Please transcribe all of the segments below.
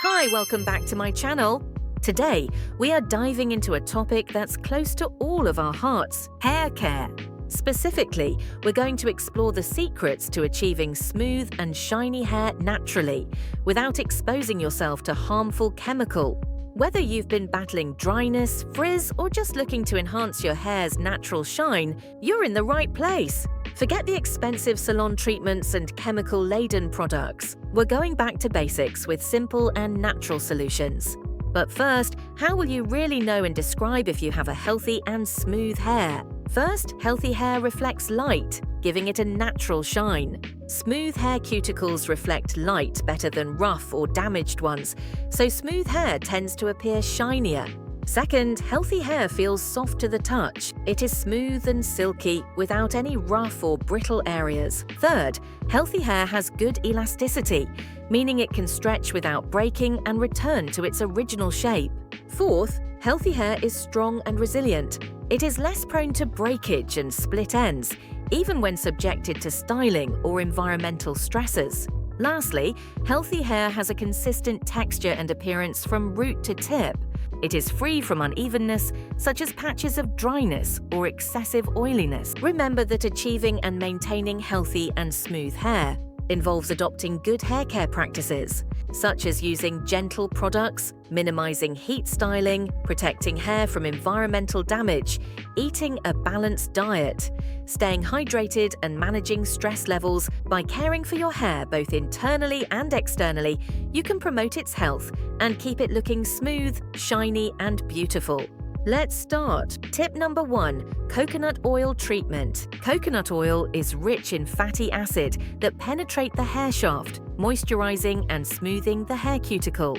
Hi, welcome back to my channel. Today, we are diving into a topic that's close to all of our hearts, hair care. Specifically, we're going to explore the secrets to achieving smooth and shiny hair naturally, without exposing yourself to harmful chemical. Whether you've been battling dryness, frizz, or just looking to enhance your hair's natural shine, you're in the right place. Forget the expensive salon treatments and chemical-laden products. We're going back to basics with simple and natural solutions. But first, how will you really know and describe if you have a healthy and smooth hair? First, healthy hair reflects light, giving it a natural shine. Smooth hair cuticles reflect light better than rough or damaged ones, so smooth hair tends to appear shinier. Second, healthy hair feels soft to the touch. It is smooth and silky without any rough or brittle areas. Third, healthy hair has good elasticity, meaning it can stretch without breaking and return to its original shape. Fourth, healthy hair is strong and resilient. It is less prone to breakage and split ends, even when subjected to styling or environmental stresses. Lastly, healthy hair has a consistent texture and appearance from root to tip. It is free from unevenness, such as patches of dryness or excessive oiliness. Remember that achieving and maintaining healthy and smooth hair involves adopting good hair care practices, such as using gentle products, minimizing heat styling, protecting hair from environmental damage, eating a balanced diet, staying hydrated, and managing stress levels. By caring for your hair both internally and externally, you can promote its health and keep it looking smooth, shiny, and beautiful. Let's start. Tip number 1. Coconut oil treatment. Coconut oil is rich in fatty acid that penetrate the hair shaft, moisturizing and smoothing the hair cuticle.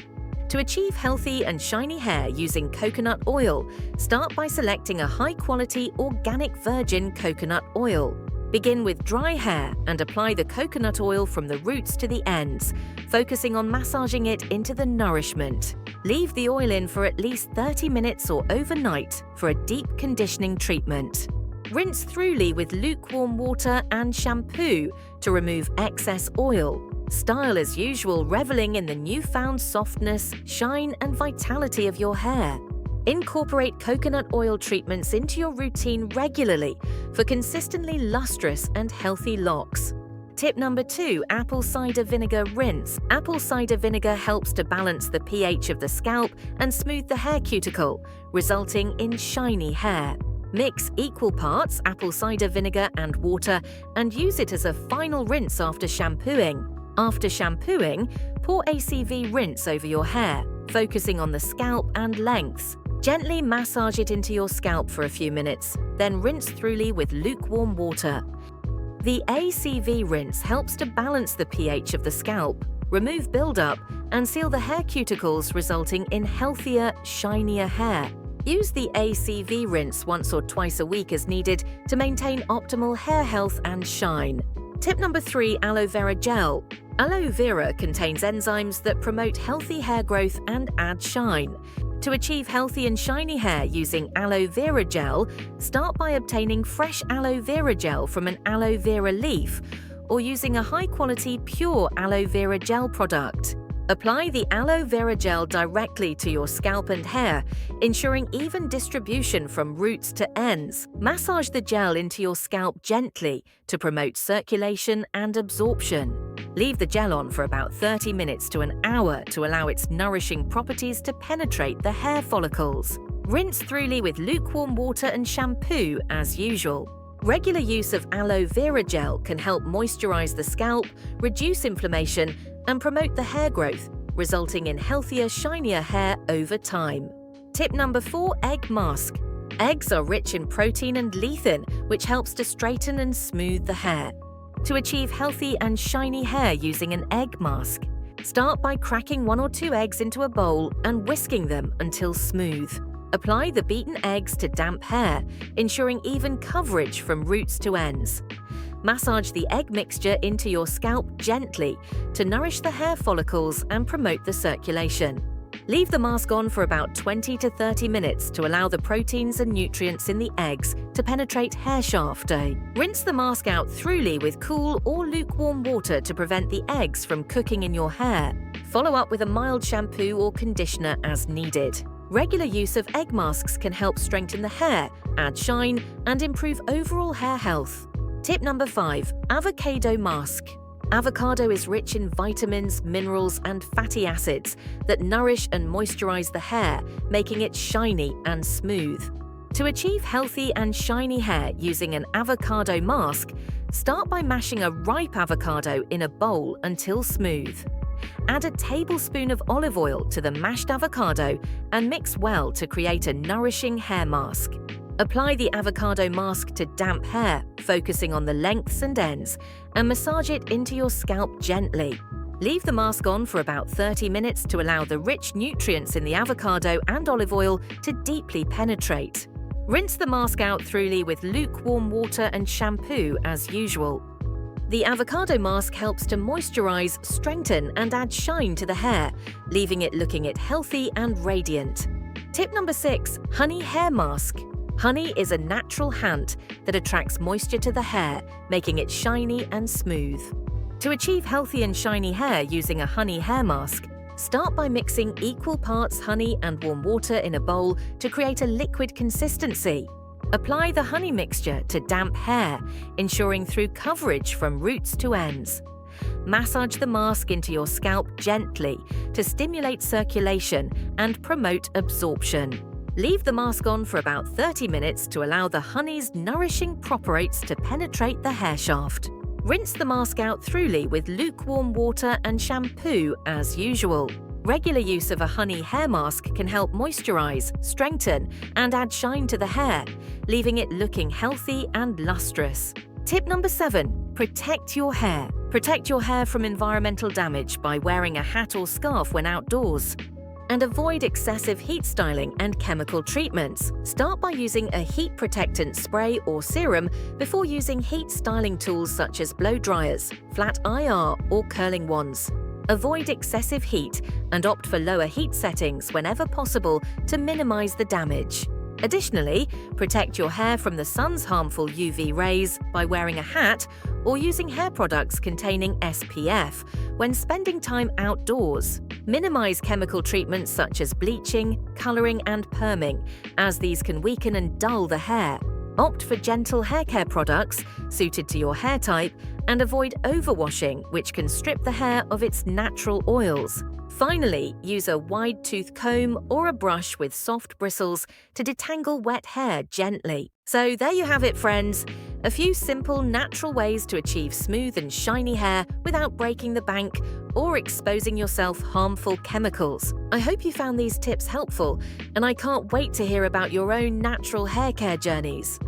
To achieve healthy and shiny hair using coconut oil, start by selecting a high-quality organic virgin coconut oil. Begin with dry hair and apply the coconut oil from the roots to the ends, focusing on massaging it into the nourishment. Leave the oil in for at least 30 minutes or overnight for a deep conditioning treatment. Rinse thoroughly with lukewarm water and shampoo to remove excess oil. Style as usual, reveling in the newfound softness, shine, and vitality of your hair. Incorporate coconut oil treatments into your routine regularly for consistently lustrous and healthy locks. Tip number 2. Apple cider vinegar rinse. Apple cider vinegar helps to balance the pH of the scalp and smooth the hair cuticle, resulting in shiny hair. Mix equal parts apple cider vinegar and water and use it as a final rinse after shampooing. After shampooing, pour ACV rinse over your hair, focusing on the scalp and lengths. Gently massage it into your scalp for a few minutes, then rinse thoroughly with lukewarm water. The ACV rinse helps to balance the pH of the scalp, remove buildup, and seal the hair cuticles, resulting in healthier, shinier hair. Use the ACV rinse once or twice a week as needed to maintain optimal hair health and shine. Tip number 3. Aloe vera gel. Aloe vera contains enzymes that promote healthy hair growth and add shine. To achieve healthy and shiny hair using aloe vera gel, start by obtaining fresh aloe vera gel from an aloe vera leaf or using a high-quality pure aloe vera gel product. Apply the aloe vera gel directly to your scalp and hair, ensuring even distribution from roots to ends. Massage the gel into your scalp gently to promote circulation and absorption. Leave the gel on for about 30 minutes to an hour to allow its nourishing properties to penetrate the hair follicles. Rinse thoroughly with lukewarm water and shampoo as usual. Regular use of aloe vera gel can help moisturize the scalp, reduce inflammation, and promote the hair growth, resulting in healthier, shinier hair over time. Tip number 4. Egg mask. Eggs are rich in protein and lecithin, which helps to straighten and smooth the hair. To achieve healthy and shiny hair using an egg mask, start by cracking 1 or 2 eggs into a bowl and whisking them until smooth. Apply the beaten eggs to damp hair, ensuring even coverage from roots to ends. Massage the egg mixture into your scalp gently to nourish the hair follicles and promote the circulation. Leave the mask on for about 20 to 30 minutes to allow the proteins and nutrients in the eggs to penetrate hair shaft. Rinse the mask out thoroughly with cool or lukewarm water to prevent the eggs from cooking in your hair. Follow up with a mild shampoo or conditioner as needed. Regular use of egg masks can help strengthen the hair, add shine, and improve overall hair health. Tip number 5. Avocado mask. Avocado is rich in vitamins, minerals, and fatty acids that nourish and moisturize the hair, making it shiny and smooth. To achieve healthy and shiny hair using an avocado mask, start by mashing a ripe avocado in a bowl until smooth. Add a tablespoon of olive oil to the mashed avocado and mix well to create a nourishing hair mask. Apply the avocado mask to damp hair, focusing on the lengths and ends, and massage it into your scalp gently. Leave the mask on for about 30 minutes to allow the rich nutrients in the avocado and olive oil to deeply penetrate. Rinse the mask out thoroughly with lukewarm water and shampoo as usual. The avocado mask helps to moisturize, strengthen, and add shine to the hair, leaving it looking healthy and radiant. Tip number 6. Honey hair mask. Honey is a natural hant that attracts moisture to the hair, making it shiny and smooth. To achieve healthy and shiny hair using a honey hair mask, start by mixing equal parts honey and warm water in a bowl to create a liquid consistency. Apply the honey mixture to damp hair, ensuring through coverage from roots to ends. Massage the mask into your scalp gently to stimulate circulation and promote absorption. Leave the mask on for about 30 minutes to allow the honey's nourishing proparates to penetrate the hair shaft. Rinse the mask out thoroughly with lukewarm water and shampoo as usual. Regular use of a honey hair mask can help moisturize, strengthen, and add shine to the hair, leaving it looking healthy and lustrous. Tip number 7. Protect your hair. Protect your hair from environmental damage by wearing a hat or scarf when outdoors. And avoid excessive heat styling and chemical treatments. Start by using a heat protectant spray or serum before using heat styling tools such as blow dryers, flat IR, or curling wands. Avoid excessive heat and opt for lower heat settings whenever possible to minimize the damage. Additionally, protect your hair from the sun's harmful UV rays by wearing a hat or using hair products containing SPF when spending time outdoors. Minimize chemical treatments such as bleaching, coloring, and perming, as these can weaken and dull the hair. Opt for gentle hair care products suited to your hair type and avoid overwashing, which can strip the hair of its natural oils. Finally, use a wide-tooth comb or a brush with soft bristles to detangle wet hair gently. So there you have it, friends. A few simple, natural ways to achieve smooth and shiny hair without breaking the bank or exposing yourself harmful chemicals. I hope you found these tips helpful, and I can't wait to hear about your own natural hair care journeys.